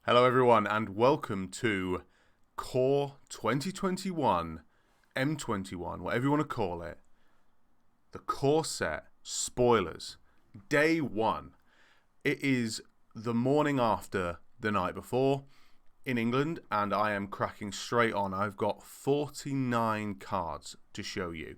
Hello everyone and welcome to Core 2021 M21, whatever you want to call it. The Core set spoilers. Day 1. It is the morning after the night before in England and I am cracking straight on. I've got 49 cards to show you.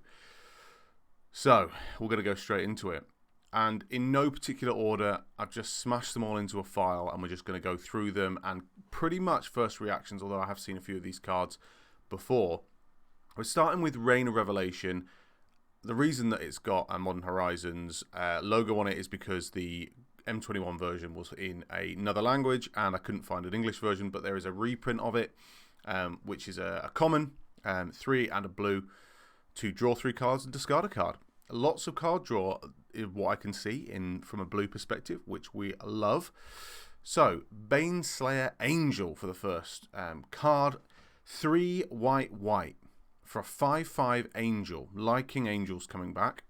So, we're going to go straight into it. And in no particular order, I've just smashed them all into a file and we're just going to go through them and pretty much first reactions, although I have seen a few of these cards before. We're starting with Reign of Revelation. The reason that it's got a Modern Horizons logo on it is because the M21 version was in another language and I couldn't find an English version, but there is a reprint of it, which is a common, 3 and a blue, to draw 3 cards and discard a card. Lots of card draw is what I can see from a blue perspective, which we love. So, Baneslayer Angel for the first card. 3 white for a 5/5 angel. Liking angels coming back.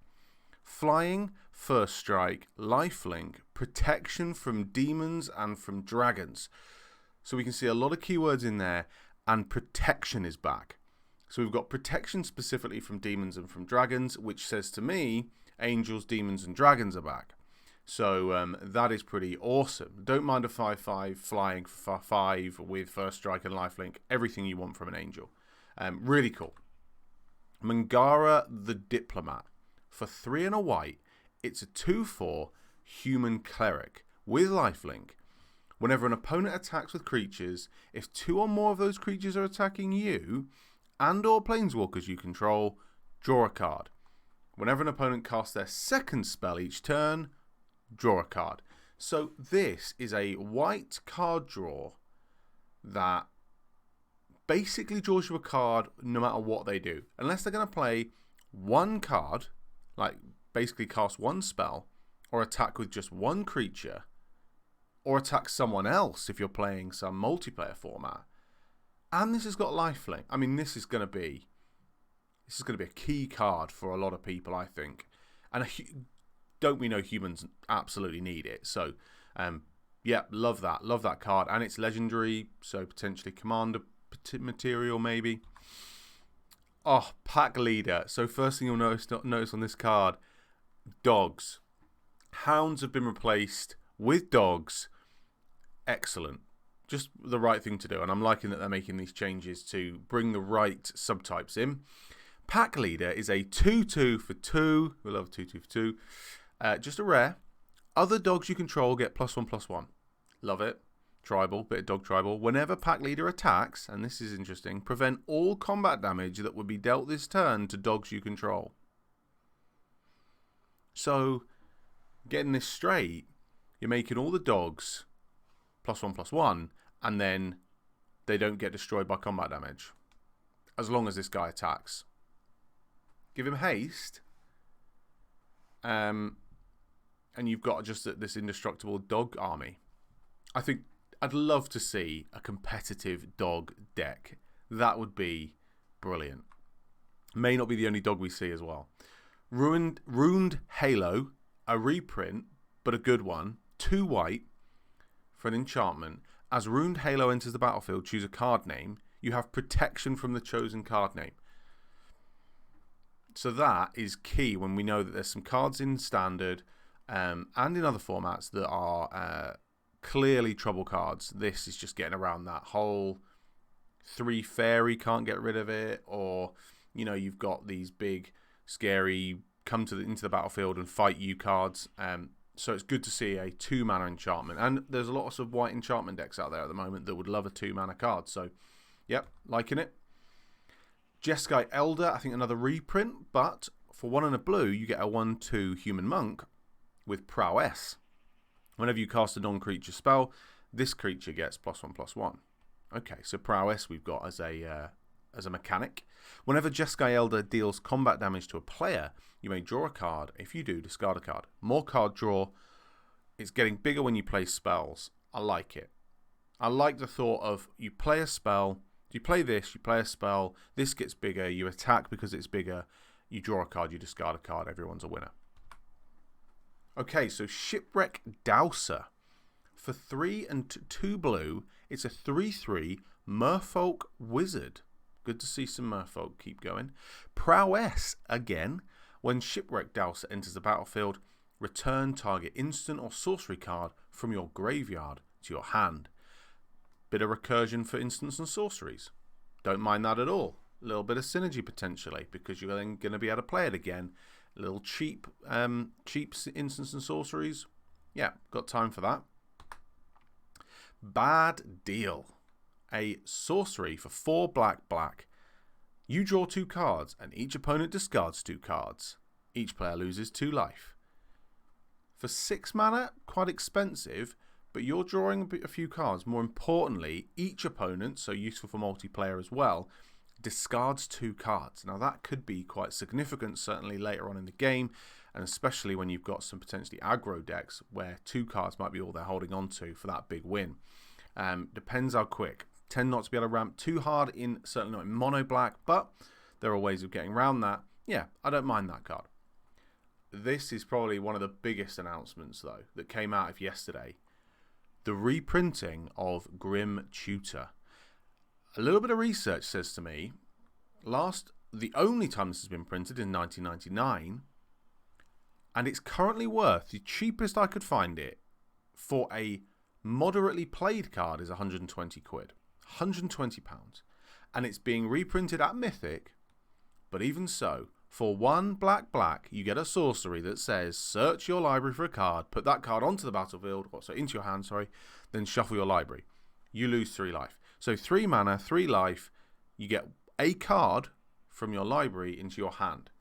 Flying, first strike, lifelink, protection from demons and from dragons. So we can see a lot of keywords in there, and protection is back. So we've got protection specifically from demons and from dragons, which says to me, angels, demons, and dragons are back. So that is pretty awesome. Don't mind a 5/5 flying for 5 with first strike and lifelink. Everything you want from an angel. Really cool. Mangara the Diplomat. For 3 and a white, it's a 2/4 human cleric with lifelink. Whenever an opponent attacks with creatures, if 2 or more of those creatures are attacking you, and or planeswalkers you control, draw a card. Whenever an opponent casts their second spell each turn, draw a card. So this is a white card draw that basically draws you a card no matter what they do. Unless they're going to play one card, like basically cast one spell, or attack with just one creature, or attack someone else if you're playing some multiplayer format. And this has got lifelink. I mean, this is going to be a key card for a lot of people, I think. And don't we know humans absolutely need it? So, yeah, love that card. And it's legendary, so potentially commander material maybe. Oh, pack leader. So first thing you'll notice on this card, dogs. Hounds have been replaced with dogs. Excellent. Just the right thing to do, and I'm liking that they're making these changes to bring the right subtypes in. Pack Leader is a 2/2 for 2. We love 2/2 for 2. Just a rare. Other dogs you control get +1/+1. Love it. Tribal, bit of dog tribal. Whenever Pack Leader attacks, and this is interesting, prevent all combat damage that would be dealt this turn to dogs you control. So, getting this straight, you're making all the dogs +1/+1, and then they don't get destroyed by combat damage as long as this guy attacks. Give him haste, and you've got just this indestructible dog army. I think I'd love to see a competitive dog deck. That would be brilliant. May not be the only dog we see as well. Ruined Halo, a reprint, but a good one. 2 white for an enchantment. As Ruined Halo enters the battlefield, choose a card name. You have protection from the chosen card name. So that is key when we know that there's some cards in Standard and in other formats that are clearly trouble cards. This is just getting around that whole 3 fairy, can't get rid of it, or you've got these big, scary come into the battlefield and fight you cards. So it's good to see a 2-mana enchantment. And there's lots of white enchantment decks out there at the moment that would love a 2-mana card. So, yep, liking it. Jeskai Elder, I think another reprint. But for 1 and a blue, you get a 1/2 human monk with prowess. Whenever you cast a non-creature spell, this creature gets +1/+1. Okay, so prowess we've got as a mechanic. Whenever Jeskai Elder deals combat damage to a player, you may draw a card. If you do, discard a card. More card draw. It's getting bigger when you play spells. I like it. I like the thought of you play a spell, you play this, you play a spell, this gets bigger, you attack because it's bigger, you draw a card, you discard a card, everyone's a winner. Okay, so Shipwreck Dowser. For For 3 and 2 blue, it's a 3/3 Merfolk Wizard. Good to see some Merfolk. Keep going. Prowess again. When Shipwreck Dowser enters the battlefield, return target instant or sorcery card from your graveyard to your hand. Bit of recursion for instants and sorceries. Don't mind that at all. A little bit of synergy potentially, because you're then going to be able to play it again. A little cheap instants and sorceries. Yeah, got time for that. Bad Deal. A sorcery for 4 black. You draw 2 cards, and each opponent discards 2 cards. Each player loses 2 life. For 6 mana, quite expensive, but you're drawing a few cards. More importantly, each opponent, so useful for multiplayer as well, discards 2 cards. Now that could be quite significant, certainly later on in the game, and especially when you've got some potentially aggro decks where 2 cards might be all they're holding on to for that big win. Depends how quick. Tend not to be able to ramp too hard in, certainly not in mono black, but there are ways of getting around that. Yeah, I don't mind that card. This is probably one of the biggest announcements though that came out of yesterday. The reprinting of Grim Tutor. A little bit of research says to me, the only time this has been printed in 1999, and it's currently worth, the cheapest I could find it for a moderately played card is 120 quid. 120 pounds. And it's being reprinted at Mythic, but even so, for 1 black, you get a sorcery that says search your library for a card, put that card onto the battlefield, so into your hand, then shuffle your library. You lose 3 life. So 3 mana, 3 life, you get a card from your library into your hand.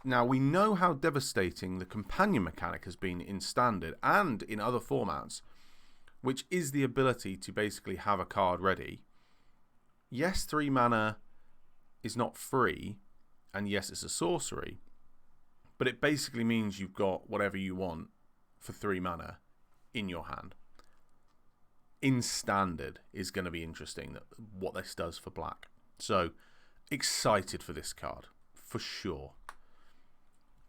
Now, we know how devastating the companion mechanic has been in Standard and in other formats, which is the ability to basically have a card ready. Yes, 3 mana is not free, and yes, it's a sorcery, but it basically means you've got whatever you want for 3 mana in your hand. In Standard is going to be interesting, what this does for black. So, excited for this card, for sure.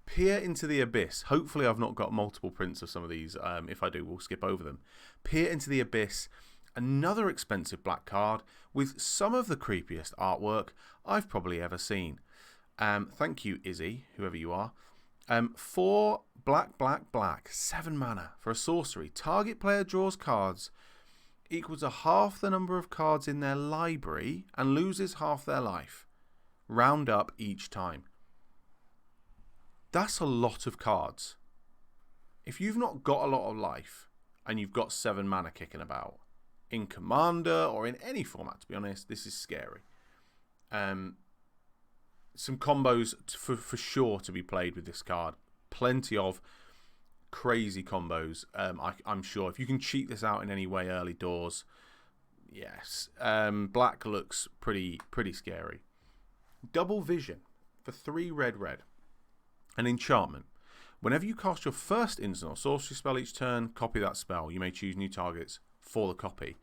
Peer into the Abyss. Hopefully I've not got multiple prints of some of these. If I do, we'll skip over them. Peer into the Abyss. Another expensive black card with some of the creepiest artwork I've probably ever seen. Thank you, Izzy, whoever you are. 4 black, 7 mana for a sorcery. Target player draws cards equal to half the number of cards in their library and loses half their life. Round up each time. That's a lot of cards. If you've not got a lot of life and you've got 7 mana kicking about, in Commander or in any format, to be honest, this is scary. Some combos for sure to be played with this card. Plenty of crazy combos, I'm sure. If you can cheat this out in any way early doors, yes. Black looks pretty scary. Double Vision for 3 red. An enchantment. Whenever you cast your first instant or sorcery spell each turn, copy that spell. You may choose new targets for the copy.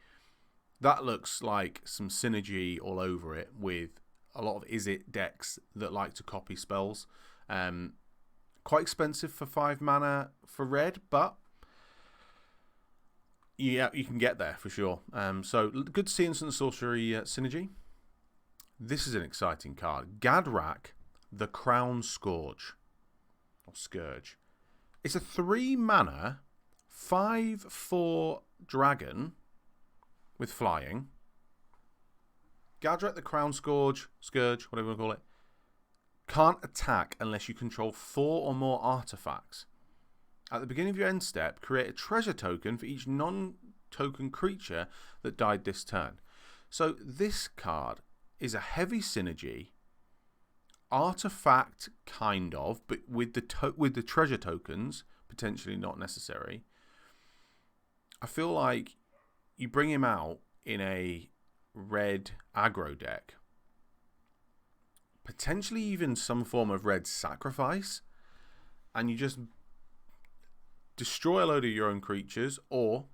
That looks like some synergy all over it with a lot of Is-It decks that like to copy spells. Quite expensive for 5 mana for red, but yeah, you can get there for sure. So good to see instant sorcery synergy. This is an exciting card. Gadrak, the Crown Scourge. Or Scourge. It's a 3 mana, 5/4 dragon with flying. Gadrak the Crown Scourge, whatever you want to call it, can't attack unless you control 4 or more artifacts. At the beginning of your end step, create a treasure token for each non-token creature that died this turn. So this card is a heavy synergy artifact kind of, but with the treasure tokens potentially not necessary. I feel like you bring him out in a red aggro deck, potentially even some form of red sacrifice, and you just destroy a load of your own creatures or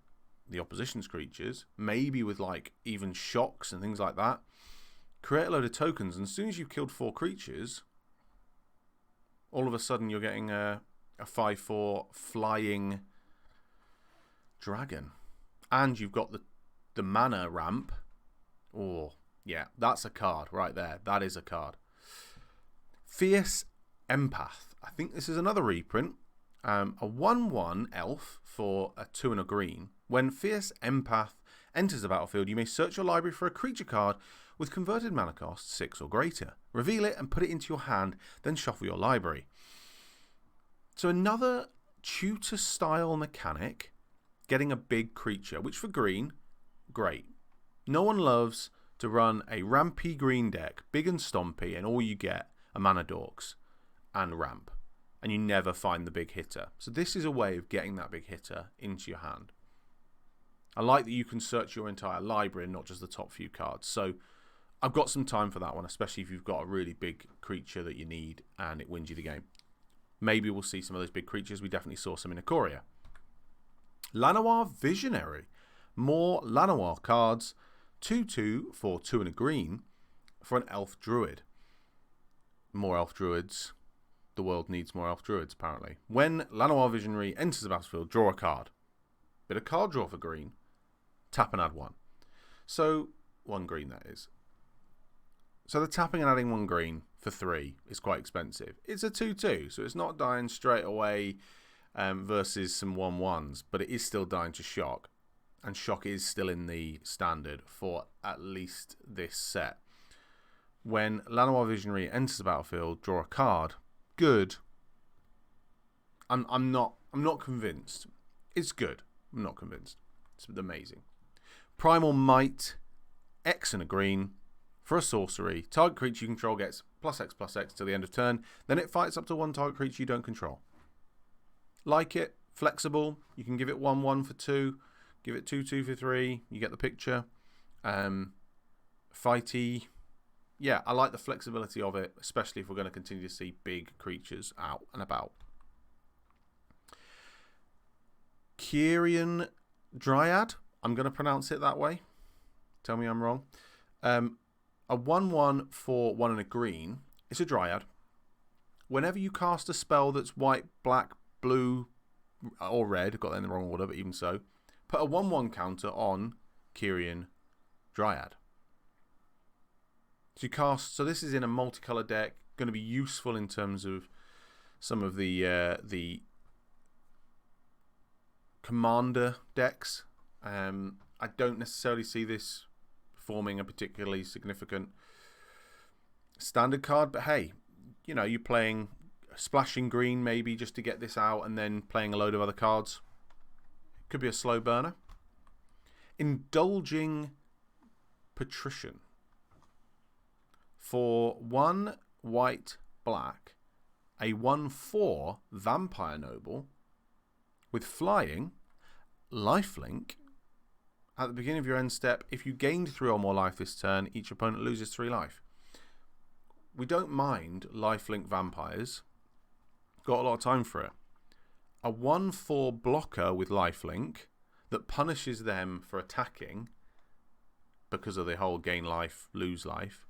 the opposition's creatures, maybe with like even shocks and things like that. Create a load of tokens, and as soon as you've killed 4 creatures, all of a sudden you're getting a 5/4 flying Dragon. And you've got the mana ramp. Oh, yeah, that's a card right there. That is a card. Fierce Empath. I think this is another reprint. A 1/1 elf for a 2 and a green. When Fierce Empath enters the battlefield, you may search your library for a creature card with converted mana cost 6 or greater. Reveal it and put it into your hand, then shuffle your library. So another tutor-style mechanic, getting a big creature, which for green, great. No one loves to run a rampy green deck, big and stompy, and all you get are mana dorks and ramp. And you never find the big hitter. So this is a way of getting that big hitter into your hand. I like that you can search your entire library and not just the top few cards. So I've got some time for that one, especially if you've got a really big creature that you need and it wins you the game. Maybe we'll see some of those big creatures. We definitely saw some in Ikoria. Llanowar Visionary. More Llanowar cards. 2/2 for 2 and a green for an elf druid. More elf druids. The world needs more elf druids, apparently. When Llanowar Visionary enters the battlefield, draw a card. Bit of card draw for green. Tap and add 1. So, 1 green, that is. So the tapping and adding 1 green for 3 is quite expensive. It's a 2/2, so it's not dying straight away versus some 1/1s, but it is still dying to shock. And shock is still in the standard for at least this set. When Llanowar Visionary enters the battlefield, draw a card. Good. I'm not convinced. It's good. I'm not convinced. It's amazing. Primal Might, X and a green for a sorcery. Target creature you control gets +X/+X till the end of turn. Then it fights up to 1 target creature you don't control. Like it. Flexible. You can give it 1/1 for 2. Give it 2/2 for 3. You get the picture. Fighty. Yeah, I like the flexibility of it, especially if we're going to continue to see big creatures out and about. Kyrian Dryad. I'm going to pronounce it that way. Tell me I'm wrong. A 1/1 for 1 and a green. It's a Dryad. Whenever you cast a spell that's white, black, blue, or red, got that in the wrong order, but even so, put a 1/1 counter on Kyrian Dryad. So this is in a multicolour deck, going to be useful in terms of some of the commander decks. I don't necessarily see this forming a particularly significant standard card, but hey, you know, you're playing splashing green maybe just to get this out and then playing a load of other cards. Could be a slow burner. Indulging Patrician. For 1 white black, a 1/4 vampire noble with flying, lifelink. At the beginning of your end step, if you gained 3 or more life this turn, each opponent loses 3 life. We don't mind lifelink vampires. Got a lot of time for it. A 1/4 blocker with lifelink that punishes them for attacking because of the whole gain life, lose life.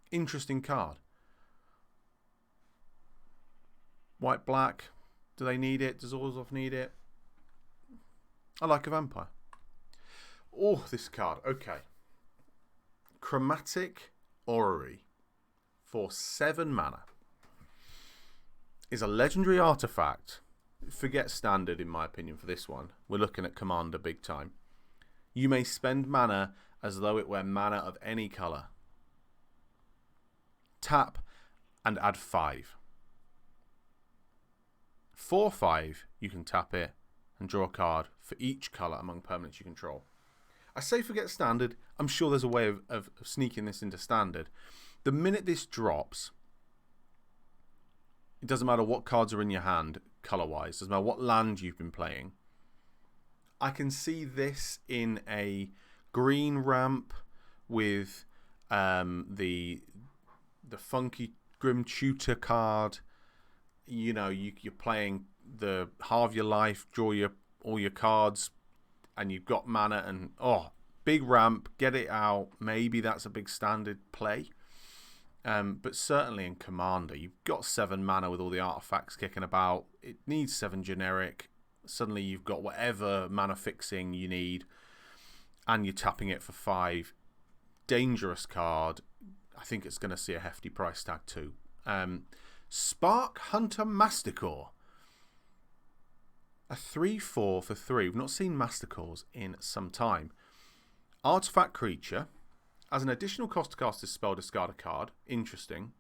Interesting card. White, black. Do they need it? Does Orzhov need it? I like a vampire. Oh, this card. Okay. Chromatic Orrery for 7 mana. Is a legendary artifact. Forget standard in my opinion for this one. We're looking at commander big time. You may spend mana as though it were mana of any colour. Tap and add 5. 4/5, you can tap it and draw a card for each colour among permanents you control. I say forget standard. I'm sure there's a way of sneaking this into standard. The minute this drops, it doesn't matter what cards are in your hand colour-wise. Doesn't matter what land you've been playing. I can see this in a green ramp with the funky Grim Tutor card. You know, you're playing the halve your life, draw all your cards, and you've got mana and big ramp, get it out. Maybe that's a big standard play. But certainly in Commander, you've got 7 mana with all the artifacts kicking about. It needs 7 generic. Suddenly you've got whatever mana fixing you need, and you're tapping it for 5. Dangerous card. I think it's going to see a hefty price tag too. Spark Hunter Masticore. A 3/4 for 3. We've not seen Masticores in some time. Artifact creature. As an additional cost to cast this spell, discard a card. Interesting.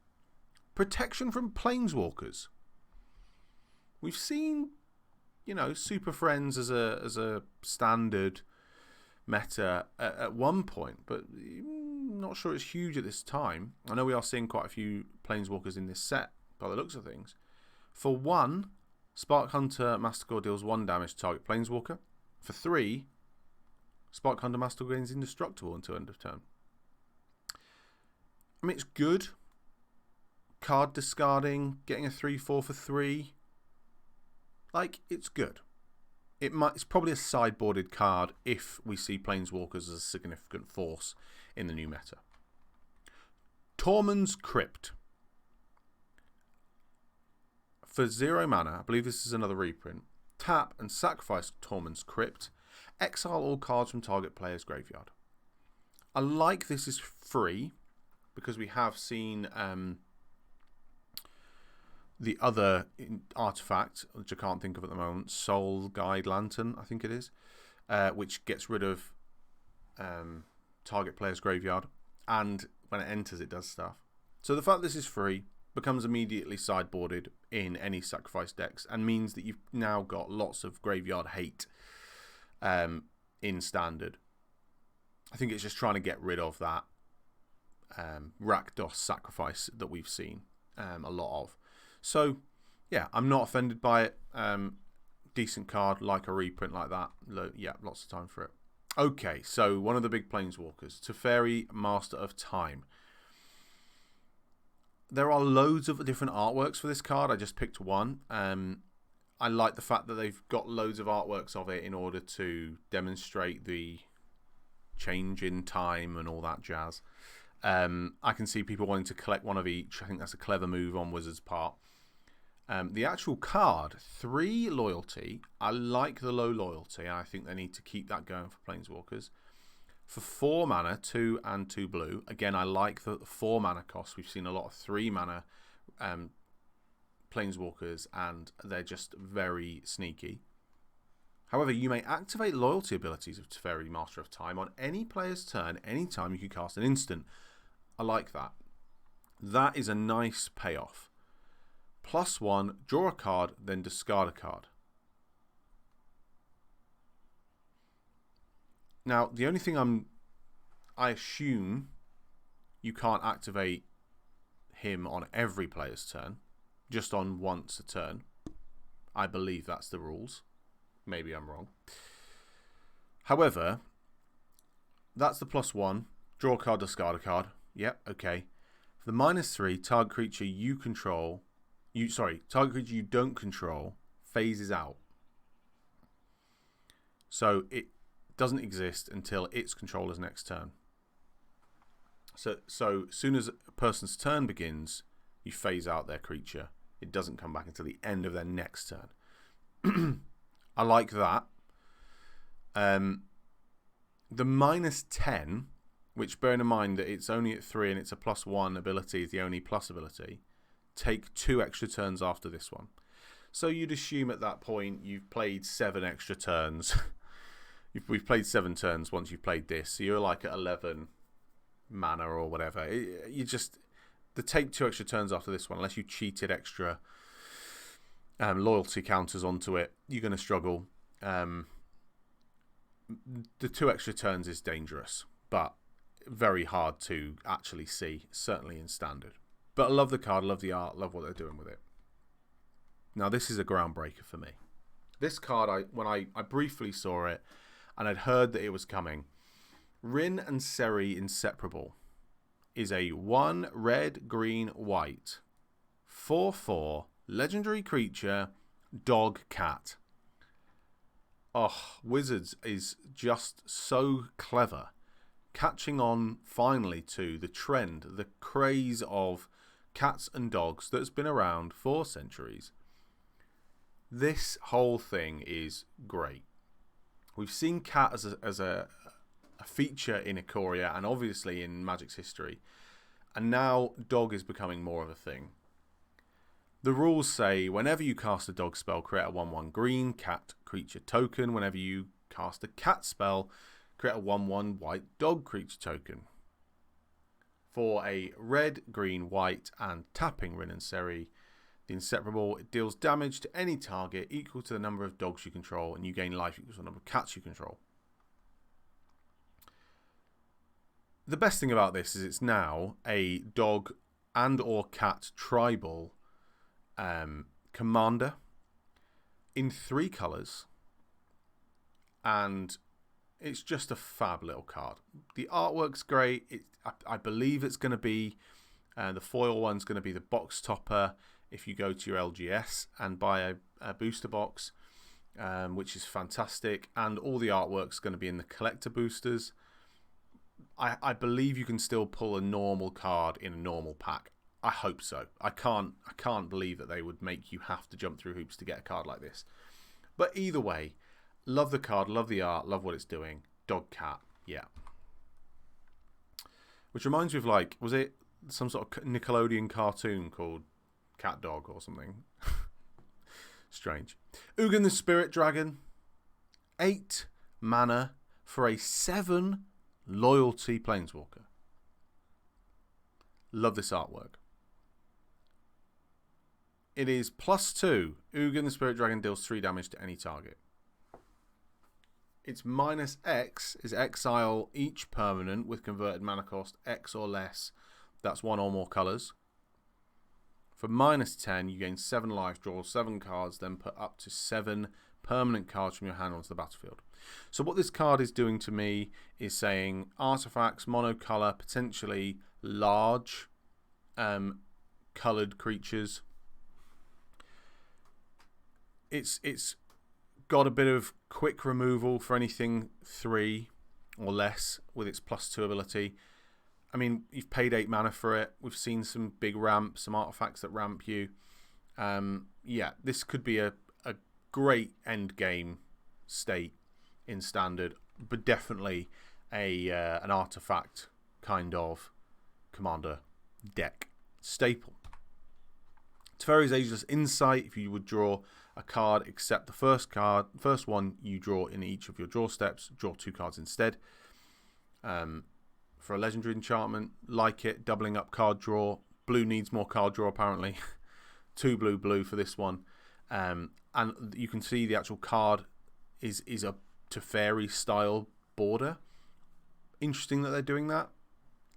Protection from Planeswalkers. We've seen, you know, Super Friends as a standard meta at one point, but I'm not sure it's huge at this time. I know we are seeing quite a few Planeswalkers in this set, by the looks of things. For 1, Spark Hunter Masticore deals 1 damage to target Planeswalker. For 3, Spark Hunter Masticore gains indestructible until end of turn. I mean, it's good. Card discarding, getting a 3/4 for 3. Like, it's good. It's probably a sideboarded card if we see Planeswalkers as a significant force in the new meta. Tormund's Crypt. For 0 mana, I believe this is another reprint. Tap and sacrifice Tormund's Crypt. Exile all cards from target player's graveyard. I like this is free because we have seen the other artifact, which I can't think of at the moment, Soul Guide Lantern, I think it is, which gets rid of target player's graveyard, and when it enters it does stuff. So the fact this is free becomes immediately sideboarded in any sacrifice decks, and means that you've now got lots of graveyard hate in standard. I think it's just trying to get rid of that Rakdos sacrifice that we've seen a lot of. So, yeah, I'm not offended by it. Decent card, like a reprint like that. Yeah, lots of time for it. Okay, so one of the big Planeswalkers, Teferi, Master of Time. There are loads of different artworks for this card. I just picked one. I like the fact that they've got loads of artworks of it in order to demonstrate the change in time and all that jazz. I can see people wanting to collect one of each. I think that's a clever move on Wizards' part. The actual card, 3 loyalty. I like the low loyalty. I think they need to keep that going for Planeswalkers. For 4 mana, 2 and 2 blue. Again, I like the 4 mana cost. We've seen a lot of 3 mana Planeswalkers, and they're just very sneaky. However, you may activate loyalty abilities of Teferi, Master of Time, on any player's turn, anytime you can cast an instant. I like that. That is a nice payoff. +1, draw a card, then discard a card. Now, the only thing I assume you can't activate him on every player's turn, just on once a turn. I believe that's the rules. Maybe I'm wrong. However, that's the +1. Draw a card, discard a card. Yep, okay. For the -3, target creature you control... target creature you don't control phases out. So it doesn't exist until its controller's next turn. So as soon as a person's turn begins, you phase out their creature. It doesn't come back until the end of their next turn. I like that. The -10, which bearing in mind that it's only at 3 and it's a +1 ability, is the only plus ability, take 2 extra turns after this one. So you'd assume at that point you've played 7 extra turns. We've played 7 turns once you've played this, so you're like at 11 mana or whatever. They take 2 extra turns after this one, unless you cheated extra loyalty counters onto it, you're going to struggle. The 2 extra turns is dangerous, but very hard to actually see, certainly in standard. But I love the card, love the art, love what they're doing with it. Now, this is a groundbreaker for me. This card, when I briefly saw it, and I'd heard that it was coming, Rin and Seri Inseparable is a 1 red, green, white, 4/4 legendary creature, dog, cat. Oh, Wizards is just so clever, catching on finally to the trend, the craze of cats and dogs that's been around for centuries. This whole thing is great. We've seen cat as a feature in Ikoria and obviously in Magic's history, and now dog is becoming more of a thing. The rules say whenever you cast a dog spell, create a 1/1 green cat creature token. Whenever you cast a cat spell, create a 1/1 white dog creature token. For a red, green, white, and tapping Rin and Seri, the Inseparable, it deals damage to any target equal to the number of dogs you control, and you gain life equal to the number of cats you control. The best thing about this is it's now a dog and or cat tribal commander in 3 colours, and it's just a fab little card. The artwork's great. I believe it's going to be the foil one's going to be the box topper if you go to your LGS and buy a booster box, which is fantastic, and all the artwork's going to be in the collector boosters. I believe you can still pull a normal card in a normal pack. I hope so. I can't believe that they would make you have to jump through hoops to get a card like this. But either way, love the card, love the art, love what it's doing. Dog cat, yeah. Which reminds me of, like, was it some sort of Nickelodeon cartoon called Cat Dog or something? Strange. Ugin the Spirit Dragon. 8 mana for a 7 loyalty planeswalker. Love this artwork. It is +2. Ugin the Spirit Dragon deals 3 damage to any target. Its -X is exile each permanent with converted mana cost X or less. That's 1 or more colours. For -10, you gain 7 life, draw 7 cards, then put up to 7 permanent cards from your hand onto the battlefield. So what this card is doing to me is saying artifacts, monocolour, potentially large coloured creatures. It's got a bit of quick removal for anything 3 or less with its +2 ability. I mean, you've paid 8 mana for it. We've seen some big ramps, some artifacts that ramp you. Yeah, this could be a great end game state in Standard, but definitely an artifact kind of commander deck staple. Teferi's Ageless Insight. If you would draw a card except the first one you draw in each of your draw steps, draw 2 cards instead. For a legendary enchantment, like it, doubling up card draw. Blue needs more card draw apparently. 2 blue for this one. And you can see the actual card is a Teferi style border. Interesting that they're doing that.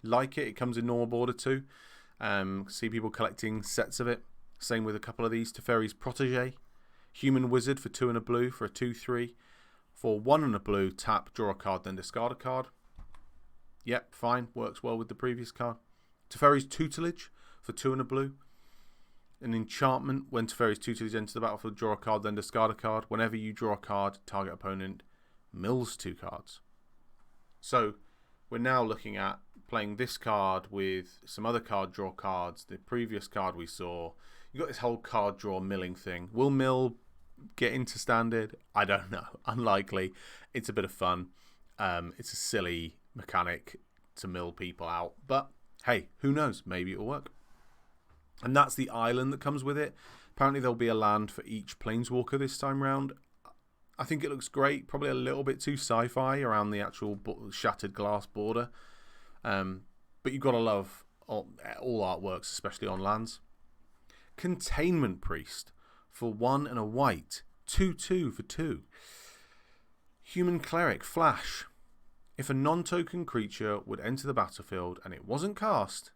Like it. It comes in normal border too. See people collecting sets of it. Same with a couple of these. Teferi's Protege. Human Wizard for 2 and a blue for a 2/3. For 1 and a blue, tap, draw a card, then discard a card. Yep, fine. Works well with the previous card. Teferi's Tutelage for 2 and a blue. An enchantment. When Teferi's Tutelage enters the battlefield, draw a card, then discard a card. Whenever you draw a card, target opponent mills 2 cards. So we're now looking at playing this card with some other card draw cards. The previous card we saw, you got this whole card draw milling thing. Will mill get into Standard? I don't know. Unlikely. It's a bit of fun. It's a silly mechanic to mill people out, but hey, who knows? Maybe it'll work. And that's the island that comes with it. Apparently there'll be a land for each planeswalker this time round. I think it looks great. Probably a little bit too sci-fi around the actual shattered glass border. But you've got to love all artworks, especially on lands. Containment Priest for 1 and a white. 2/2 for 2. Human Cleric, Flash. If a non-token creature would enter the battlefield and it wasn't cast,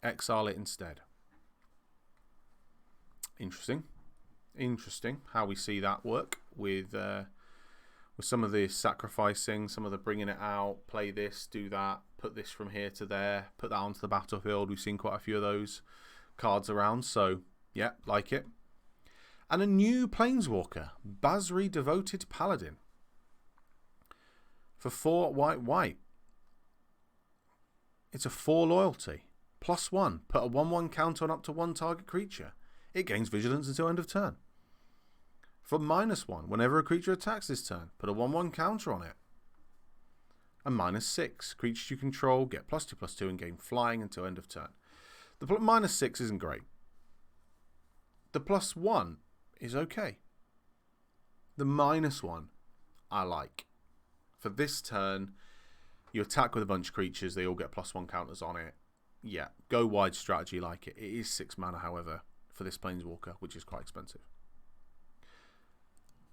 exile it instead. Interesting. Interesting how we see that work with some of the sacrificing, some of the bringing it out, play this, do that, put this from here to there, put that onto the battlefield. We've seen quite a few of those cards around, so yeah, like it. And a new Planeswalker, Basri Devoted Paladin. For 4 white. It's a 4 loyalty. +1. Put a 1/1 counter on up to 1 target creature. It gains vigilance until end of turn. For -1, whenever a creature attacks this turn, put a 1/1 counter on it. And -6, creatures you control get +2/+2 and gain flying until end of turn. The -6 isn't great. The +1 is okay. The -1 I like. For this turn, you attack with a bunch of creatures, they all get +1 counters on it. Yeah, go wide strategy, like it. It is 6 mana, however, for this Planeswalker, which is quite expensive.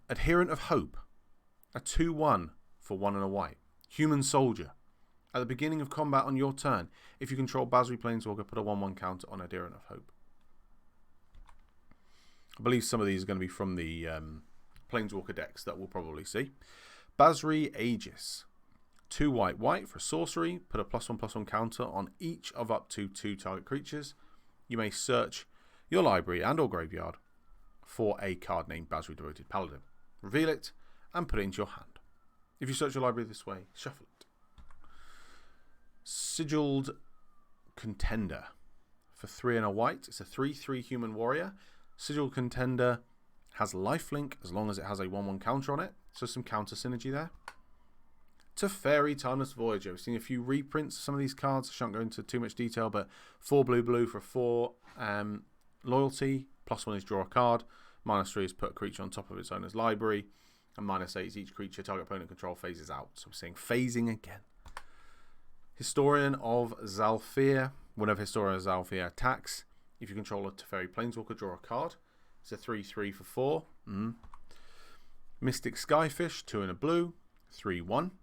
Adherent of Hope, a 2/1 for 1 and a white. Human Soldier. At the beginning of combat on your turn, if you control Basri Planeswalker, put a 1/1 counter on Adherent of Hope. I believe some of these are going to be from the Planeswalker decks that we'll probably see. Basri Aegis. 2 white for a sorcery. Put a +1/+1 counter on each of up to 2 target creatures. You may search your library and or graveyard for a card named Basri Devoted Paladin. Reveal it and put it into your hand. If you search your library this way, shuffle it. Sigilled Contender. For 3 and a white, it's a 3/3 human warrior. Sigilled Contender has lifelink as long as it has a 1/1 counter on it. So some counter synergy there. Teferi, Timeless Voyager. We've seen a few reprints of some of these cards. I shan't go into too much detail, but 4 blue for 4 loyalty. +1 is draw a card. -3 is put a creature on top of its owner's library. And -8 is each creature target opponent control phases out. So we're seeing phasing again. Historian of Zalfir. Whenever Historian of Zalfir attacks, if you control a Teferi Planeswalker, draw a card. It's a 3/3 for 4. Mystic Skyfish, 2 and a blue. 3/1.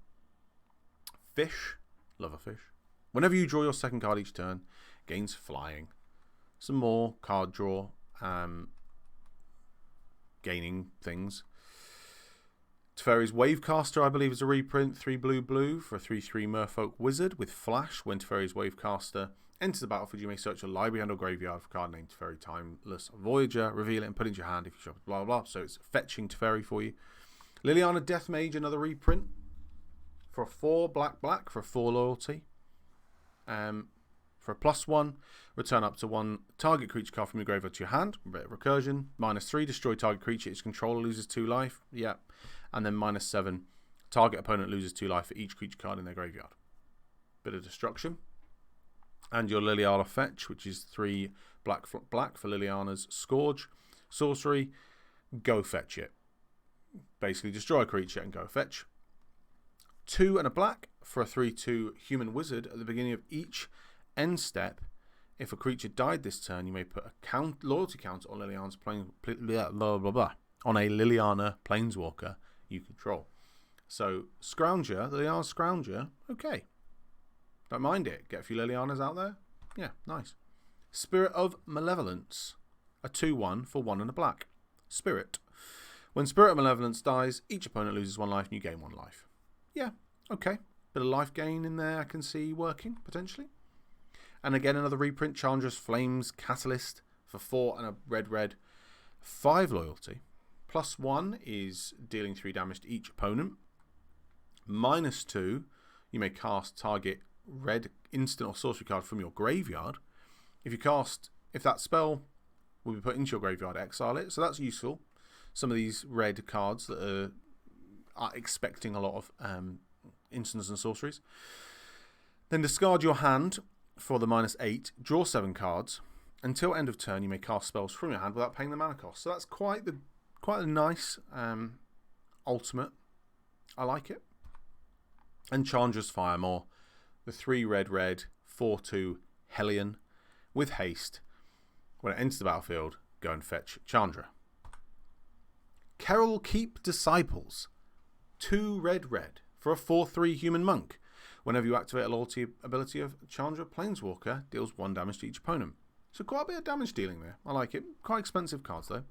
Fish. Love a fish. Whenever you draw your second card each turn, gains flying. Some more card draw. Gaining things. Teferi's Wavecaster, I believe, is a reprint. 3 blue for a 3/3 Merfolk Wizard with Flash. When Teferi's Wavecaster enters the battlefield, you may search your library and or graveyard for a card named Teferi Timeless Voyager. Reveal it and put it into your hand if you shuffle, blah, blah, blah. So it's fetching Teferi for you. Liliana Deathmage, another reprint. For a 4 black for a 4 loyalty. For a +1, return up to 1 target creature card from your graveyard to your hand. Recursion. -3, destroy target creature. Its controller loses 2 life. Yeah. And then -7, target opponent loses 2 life for each creature card in their graveyard. Bit of destruction. And your Liliana Fetch, which is 3 black for Liliana's Scourge. Sorcery. Go fetch it. Basically, destroy a creature and go fetch. 2 and a black for a 3/2 Human Wizard. At the beginning of each end step, if a creature died this turn, you may put a loyalty count on Liliana's on a Liliana Planeswalker you control. So Scrounger, Liliana Scrounger, okay. Don't mind it. Get a few Lilianas out there. Yeah, nice. Spirit of Malevolence, a 2/1 for 1 and a black. Spirit. When Spirit of Malevolence dies, each opponent loses 1 life and you gain 1 life. Yeah, okay. Bit of life gain in there I can see working, potentially. And again, another reprint, Chandra's Flames Catalyst for 4 and a red. 5 loyalty. +1 is dealing 3 damage to each opponent. -2, you may cast target red instant or sorcery card from your graveyard. If that spell will be put into your graveyard, exile it. So that's useful. Some of these red cards that are expecting a lot of instants and sorceries. Then discard your hand for the -8. Draw 7 cards. Until end of turn, you may cast spells from your hand without paying the mana cost. So that's quite a nice ultimate. I like it. And Chandra's Firemaw, the 3 red 4/2 Hellion with haste. When it enters the battlefield, go and fetch Chandra. Carol Keep Disciples, 2 red for a 4/3 Human Monk. Whenever you activate a loyalty ability of Chandra Planeswalker, deals 1 damage to each opponent. So quite a bit of damage dealing there. I like it. Quite expensive cards though.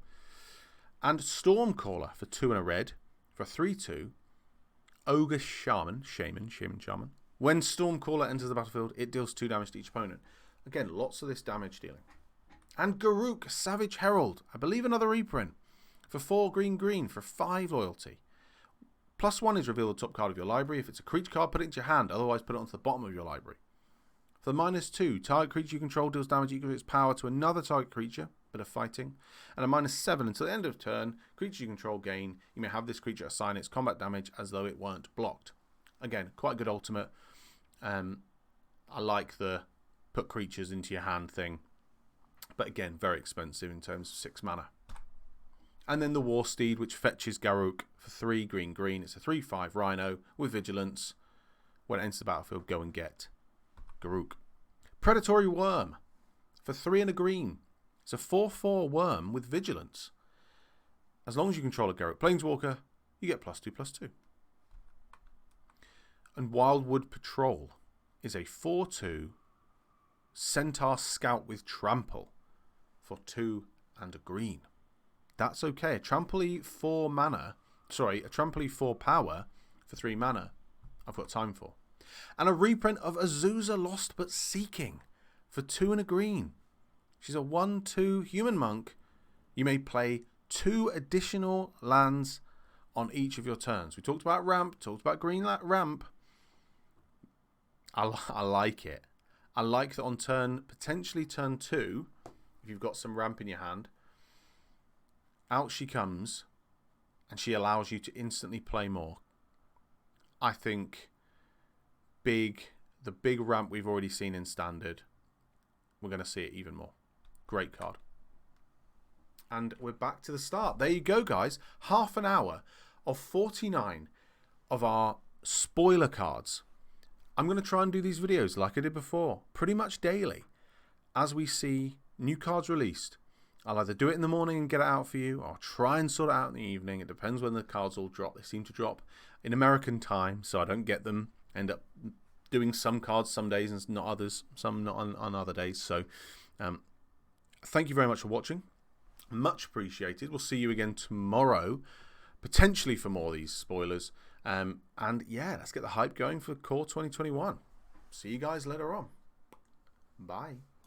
And Stormcaller for 2 and a red for a 3/2 Ogre Shaman. When Stormcaller enters the battlefield, it deals 2 damage to each opponent. Again, lots of this damage dealing. And Garruk Savage Herald, I believe another reprint, for 4 green for 5 loyalty. +1 is reveal the top card of your library. If it's a creature card, put it into your hand. Otherwise, put it onto the bottom of your library. For the -2, target creature you control deals damage equal to its power to another target creature. bit of fighting. And a -7 until the end of turn. Creature you control gain. You may have this creature assign its combat damage as though it weren't blocked. Again, quite a good ultimate. I like the put creatures into your hand thing. But again, very expensive in terms of 6 mana. And then the War Steed, which fetches Garruk for 3 green. It's a 3/5 Rhino with Vigilance. When it enters the battlefield, go and get Garruk. Predatory Worm for 3 and a green. It's a 4/4 worm with Vigilance. As long as you control a Garruk Planeswalker, you get +2/+2. And Wildwood Patrol is a 4/2 Centaur Scout with Trample for 2 and a green. That's okay. A Trample 4 mana. Sorry, a Trample 4 power for 3 mana. I've got time for. And a reprint of Azusa Lost But Seeking for 2 and a green. She's a 1/2 human monk. You may play 2 additional lands on each of your turns. We talked about ramp, talked about green ramp. I like it. I like that on potentially turn 2, if you've got some ramp in your hand, out she comes, and she allows you to instantly play more. I think the big ramp we've already seen in Standard, we're going to see it even more. Great card. And we're back to the start. There you go, guys. Half an hour of 49 of our spoiler cards. I'm going to try and do these videos like I did before, pretty much daily, as we see new cards released. I'll either do it in the morning and get it out for you, or I'll try and sort it out in the evening. It depends when the cards all drop. They seem to drop in American time, so I don't get them. End up doing some cards some days and not others, some not on other days. So thank you very much for watching. Much appreciated. We'll see you again tomorrow, potentially for more of these spoilers. And yeah, let's get the hype going for Core 2021. See you guys later on. Bye.